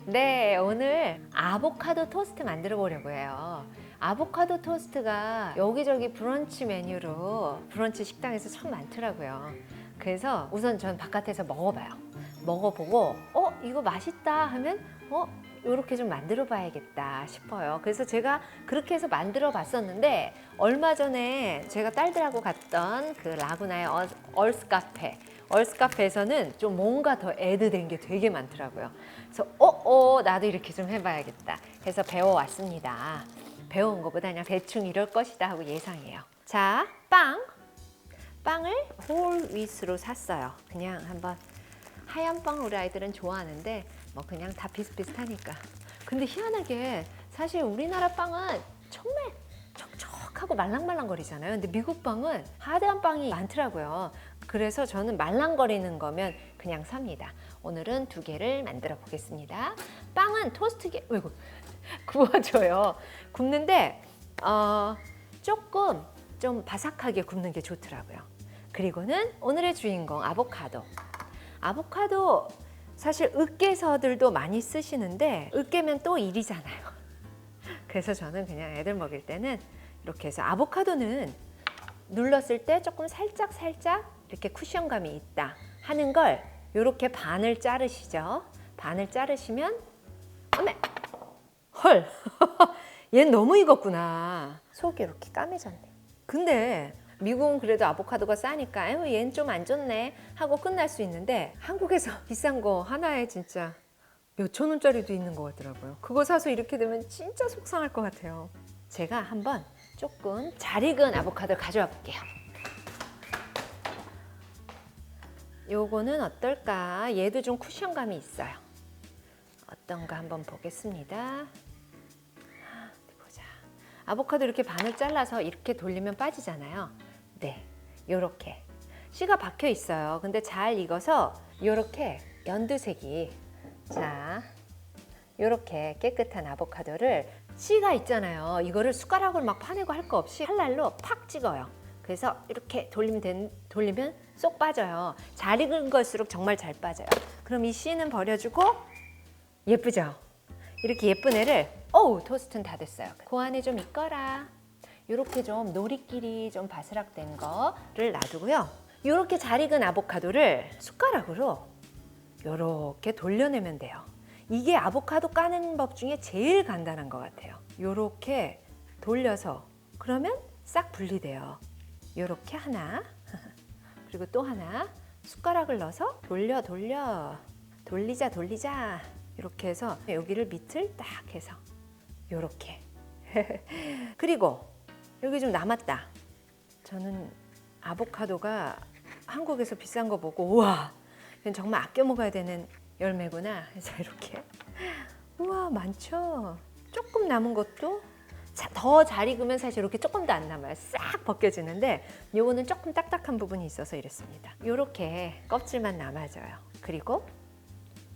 네, 오늘 아보카도 토스트 만들어 보려고 해요. 아보카도 토스트가 여기저기 브런치 메뉴로 브런치 식당에서 참 많더라고요. 그래서 우선 전 바깥에서 먹어봐요. 먹어보고 이거 맛있다 하면 요렇게 좀 만들어 봐야겠다 싶어요. 그래서 제가 그렇게 해서 만들어 봤었는데 얼마 전에 제가 딸들하고 갔던 그 라구나의 얼스 카페에서는 좀 뭔가 더 애드된 게 되게 많더라고요. 그래서 나도 이렇게 좀 해봐야겠다 해서 배워왔습니다. 배운 것보다 그냥 대충 이럴 것이다 하고 예상해요. 자, 빵을 홀 윗으로 샀어요. 그냥 한번 하얀 빵 우리 아이들은 좋아하는데 뭐 그냥 다 비슷비슷하니까. 근데 희한하게 사실 우리나라 빵은 정말 촉촉하고 말랑말랑거리잖아요. 근데 미국 빵은 하드한 빵이 많더라고요. 그래서 저는 말랑거리는 거면 그냥 삽니다. 오늘은 2개를 만들어 보겠습니다. 빵은 토스트기에 구워줘요. 굽는데 조금 좀 바삭하게 굽는 게 좋더라고요. 그리고는 오늘의 주인공 아보카도 사실 으깨서들도 많이 쓰시는데 으깨면 또 일이잖아요. 그래서 저는 그냥 애들 먹일 때는 이렇게 해서 아보카도는 눌렀을 때 조금 살짝 이렇게 쿠션감이 있다 하는 걸 이렇게 반을 자르시죠. 반을 자르시면 어메 헐 얘는 너무 익었구나. 속이 이렇게 까매졌네. 근데 미국은 그래도 아보카도가 싸니까 얘는 좀 안 좋네 하고 끝날 수 있는데 한국에서 비싼 거 하나에 진짜 몇천 원짜리도 있는 것 같더라고요. 그거 사서 이렇게 되면 진짜 속상할 것 같아요. 제가 한번 조금 잘 익은 아보카도를 가져와 볼게요. 요거는 어떨까? 얘도 좀 쿠션감이 있어요. 어떤가 한번 보겠습니다. 보자. 아보카도 이렇게 반을 잘라서 이렇게 돌리면 빠지잖아요. 네, 요렇게 씨가 박혀 있어요. 근데 잘 익어서 요렇게 연두색이, 자, 요렇게 깨끗한 아보카도를 씨가 있잖아요. 이거를 숟가락으로 막 파내고 할 거 없이 칼날로 팍 찍어요. 그래서 이렇게 돌리면 쏙 빠져요. 잘 익은 걸수록 정말 잘 빠져요. 그럼 이 씨는 버려주고, 예쁘죠? 이렇게 예쁜 애를, 토스트는 다 됐어요. 그 안에 좀 익거라. 이렇게 좀 노릿길이 좀 바스락된 거를 놔두고요. 이렇게 잘 익은 아보카도를 숟가락으로 이렇게 돌려내면 돼요. 이게 아보카도 까는 법 중에 제일 간단한 것 같아요. 이렇게 돌려서 그러면 싹 분리돼요. 이렇게 하나, 그리고 또 하나, 숟가락을 넣어서 돌리자 이렇게 해서 여기를 밑을 딱 해서 이렇게 그리고 여기 좀 남았다. 저는 아보카도가 한국에서 비싼 거 보고 우와, 이건 정말 아껴 먹어야 되는 열매구나 해서 이렇게, 우와 많죠. 조금 남은 것도 더 잘 익으면 사실 이렇게 조금 더 안 남아요. 싹 벗겨지는데 요거는 조금 딱딱한 부분이 있어서 이랬습니다. 요렇게 껍질만 남아져요. 그리고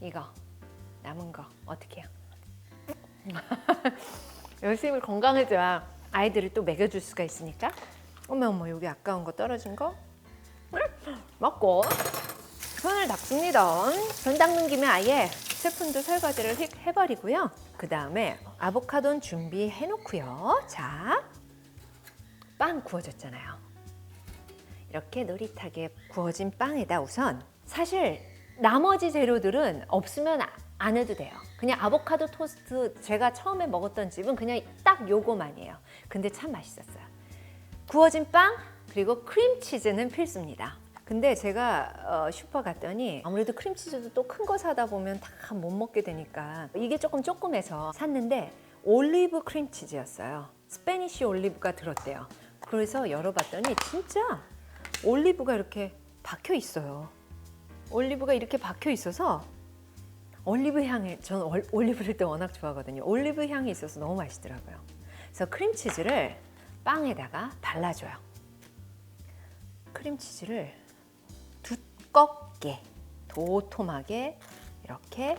이거 남은 거 어떻게 해요? 열심히 건강해져야 아이들을 또 먹여줄 수가 있으니까. 어머 여기 아까운 거 떨어진 거 먹고 손을 닦습니다. 손 닦는 김에 아예 스푼도 설거지를 해버리고요. 그 다음에 아보카도는 준비해 놓고요. 자, 빵 구워졌잖아요. 이렇게 노릿하게 구워진 빵에다 우선, 사실 나머지 재료들은 없으면 안 해도 돼요. 그냥 아보카도 토스트 제가 처음에 먹었던 집은 그냥 딱 요거만이에요. 근데 참 맛있었어요. 구워진 빵 그리고 크림치즈는 필수입니다. 근데 제가 슈퍼 갔더니 아무래도 크림치즈도 또 큰 거 사다 보면 다 못 먹게 되니까 이게 조금 조그매서 샀는데 올리브 크림치즈였어요. 스페니쉬 올리브가 들었대요. 그래서 열어봤더니 진짜 올리브가 이렇게 박혀 있어요. 올리브가 이렇게 박혀 있어서 올리브 향이, 저는 올리브를 또 워낙 좋아하거든요. 올리브 향이 있어서 너무 맛있더라고요. 그래서 크림치즈를 빵에다가 발라줘요. 크림치즈를 두껍게 도톰하게 이렇게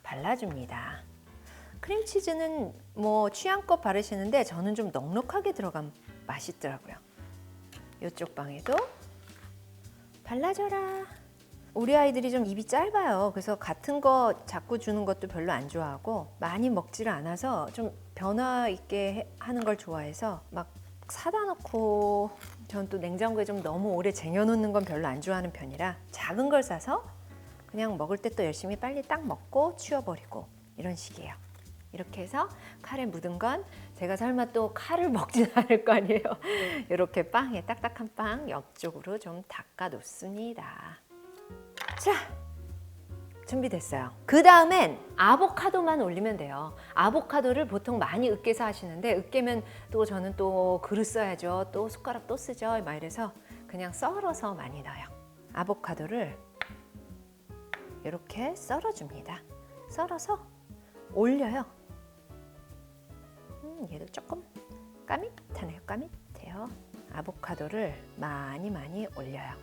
발라줍니다. 크림치즈는 뭐 취향껏 바르시는데 저는 좀 넉넉하게 들어가면 맛있더라고요. 이쪽 빵에도 발라줘라. 우리 아이들이 좀 입이 짧아요. 그래서 같은 거 자꾸 주는 것도 별로 안 좋아하고 많이 먹지를 않아서 좀 변화 있게 하는 걸 좋아해서 막 사다 놓고 전 또 냉장고에 좀 너무 오래 쟁여놓는 건 별로 안 좋아하는 편이라 작은 걸 사서 그냥 먹을 때 또 열심히 빨리 딱 먹고 치워버리고 이런 식이에요. 이렇게 해서 칼에 묻은 건 제가 설마 또 칼을 먹진 않을 거 아니에요. 이렇게 빵에 딱딱한 빵 옆쪽으로 좀 닦아 놓습니다. 자, 준비됐어요. 그 다음엔 아보카도만 올리면 돼요. 아보카도를 보통 많이 으깨서 하시는데 으깨면 또 저는 또 그릇 써야죠. 또 숟가락 또 쓰죠. 막 이래서 그냥 썰어서 많이 넣어요. 아보카도를 이렇게 썰어줍니다. 썰어서 올려요. 얘도 조금 까밋하네요. 까밋해요. 아보카도를 많이 올려요.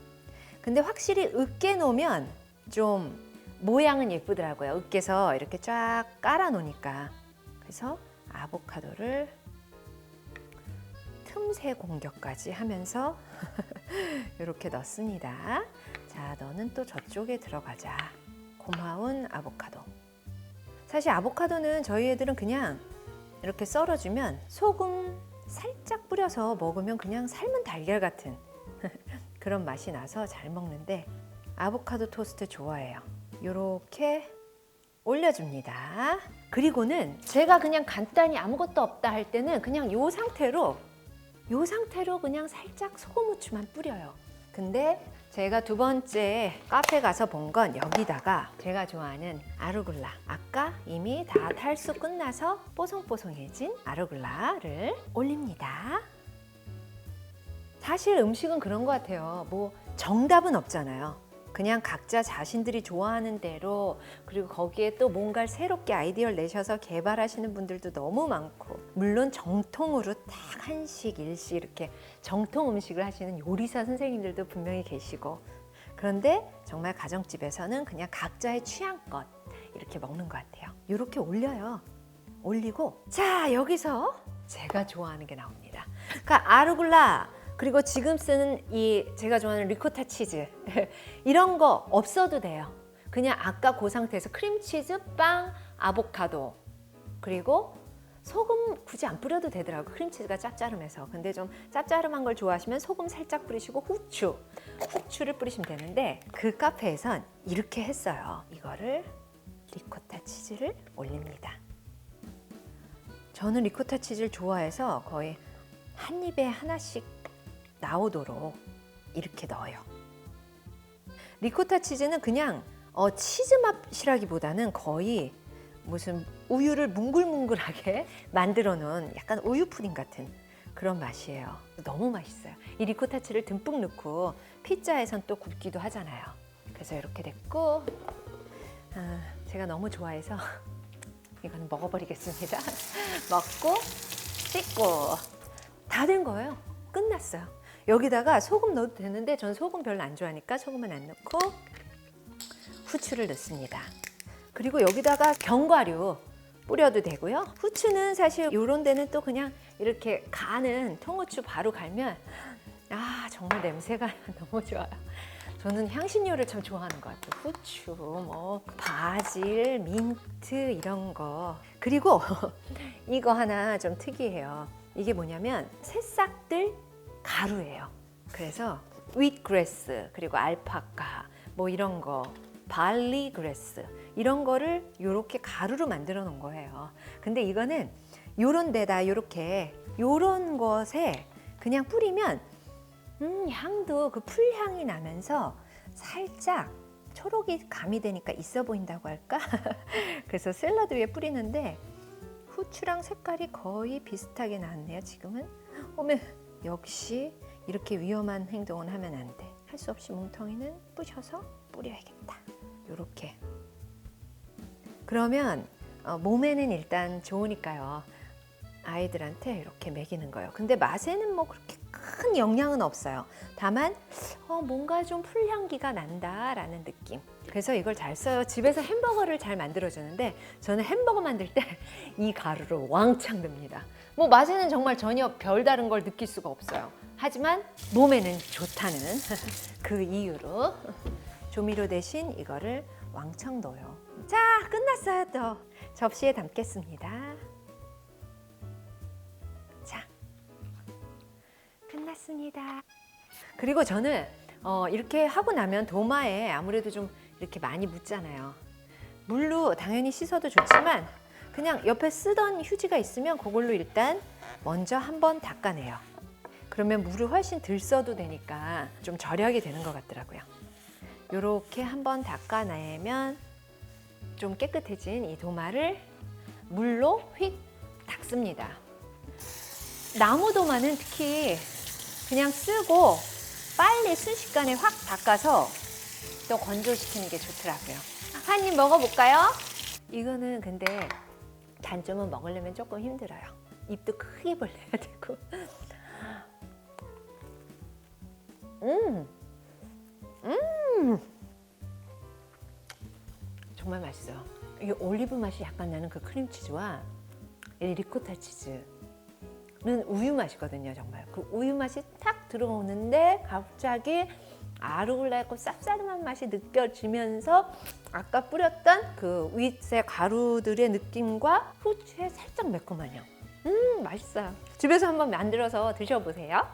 근데 확실히 으깨 놓으면 좀 모양은 예쁘더라고요. 으깨서 이렇게 쫙 깔아 놓으니까. 그래서 아보카도를 틈새 공격까지 하면서 이렇게 넣습니다. 자, 너는 또 저쪽에 들어가자. 고마운 아보카도. 사실 아보카도는 저희 애들은 그냥 이렇게 썰어주면 소금 살짝 뿌려서 먹으면 그냥 삶은 달걀 같은 그런 맛이 나서 잘 먹는데 아보카도 토스트 좋아해요. 이렇게 올려줍니다. 그리고는 제가 그냥 간단히 아무것도 없다 할 때는 그냥 이 상태로 그냥 살짝 소금 후추만 뿌려요. 근데 제가 두 번째 카페 가서 본 건 여기다가 제가 좋아하는 아루굴라, 아까 이미 다 탈수 끝나서 뽀송뽀송해진 아루굴라를 올립니다. 사실 음식은 그런 것 같아요. 뭐 정답은 없잖아요. 그냥 각자 자신들이 좋아하는 대로, 그리고 거기에 또 뭔가를 새롭게 아이디어를 내셔서 개발하시는 분들도 너무 많고, 물론 정통으로 딱 한식, 일식 이렇게 정통 음식을 하시는 요리사 선생님들도 분명히 계시고, 그런데 정말 가정집에서는 그냥 각자의 취향껏 이렇게 먹는 것 같아요. 이렇게 올려요. 올리고, 자, 여기서 제가 좋아하는 게 나옵니다. 그러니까 아루굴라, 그리고 지금 쓰는 이 제가 좋아하는 리코타 치즈 이런 거 없어도 돼요. 그냥 아까 그 상태에서 크림치즈, 빵, 아보카도, 그리고 소금 굳이 안 뿌려도 되더라고요. 크림치즈가 짭짤하면서. 근데 좀 짭짤한 걸 좋아하시면 소금 살짝 뿌리시고 후추를 뿌리시면 되는데, 그 카페에선 이렇게 했어요. 이거를 리코타 치즈를 올립니다. 저는 리코타 치즈를 좋아해서 거의 한 입에 하나씩 나오도록 이렇게 넣어요. 리코타 치즈는 그냥 치즈 맛이라기보다는 거의 무슨 우유를 뭉글뭉글하게 만들어 놓은 약간 우유 푸딩 같은 그런 맛이에요. 너무 맛있어요. 이 리코타 치즈를 듬뿍 넣고 피자에선 또 굽기도 하잖아요. 그래서 이렇게 됐고, 제가 너무 좋아해서 이거는 먹어버리겠습니다. 먹고 씻고 다 된 거예요. 끝났어요. 여기다가 소금 넣어도 되는데 전 소금 별로 안 좋아하니까 소금은 안 넣고 후추를 넣습니다. 그리고 여기다가 견과류 뿌려도 되고요. 후추는 사실 이런 데는 또 그냥 이렇게 가는 통후추 바로 갈면 정말 냄새가 너무 좋아요. 저는 향신료를 참 좋아하는 것 같아요. 후추, 뭐 바질, 민트 이런 거. 그리고 이거 하나 좀 특이해요. 이게 뭐냐면 새싹들 가루예요. 그래서 윗그래스, 그리고 알파카, 뭐 이런 거, 발리그래스 이런 거를 이렇게 가루로 만들어 놓은 거예요. 근데 이거는 요런 데다 이렇게 요런 것에 그냥 뿌리면 향도 그 풀향이 나면서 살짝 초록이 가미되니까 있어 보인다고 할까? 그래서 샐러드 위에 뿌리는데 후추랑 색깔이 거의 비슷하게 나왔네요. 지금은. 어머, 역시 이렇게 위험한 행동은 하면 안 돼. 할 수 없이 뭉텅이는 부셔서 뿌려야겠다. 요렇게. 그러면 몸에는 일단 좋으니까요. 아이들한테 이렇게 먹이는 거예요. 근데 맛에는 뭐 그렇게 큰 영향은 없어요. 다만 뭔가 좀 풀향기가 난다라는 느낌. 그래서 이걸 잘 써요. 집에서 햄버거를 잘 만들어주는데 저는 햄버거 만들 때 이 가루를 왕창 넣습니다. 뭐 맛에는 정말 전혀 별다른 걸 느낄 수가 없어요. 하지만 몸에는 좋다는 그 이유로 조미료 대신 이거를 왕창 넣어요. 자, 끝났어요. 또 접시에 담겠습니다. 자, 끝났습니다. 그리고 저는 이렇게 하고 나면 도마에 아무래도 좀 이렇게 많이 묻잖아요. 물로 당연히 씻어도 좋지만 그냥 옆에 쓰던 휴지가 있으면 그걸로 일단 먼저 한번 닦아내요. 그러면 물을 훨씬 덜 써도 되니까 좀 절약이 되는 것 같더라고요. 이렇게 한번 닦아내면 좀 깨끗해진 이 도마를 물로 휙 닦습니다. 나무 도마는 특히 그냥 쓰고 빨리 순식간에 확 닦아서 또 건조시키는 게 좋더라고요. 한 입 먹어볼까요? 이거는 근데 단점은 먹으려면 조금 힘들어요. 입도 크게 벌려야 되고. 정말 맛있어요. 이게 올리브 맛이 약간 나는 그 크림치즈와 이 리코타 치즈는 우유 맛이거든요. 정말 그 우유 맛이 탁 들어오는데 갑자기 아로글라고 쌉싸름한 맛이 느껴지면서 아까 뿌렸던 그 윗의 가루들의 느낌과 후추의 살짝 매콤한 향. 맛있어요. 집에서 한번 만들어서 드셔보세요.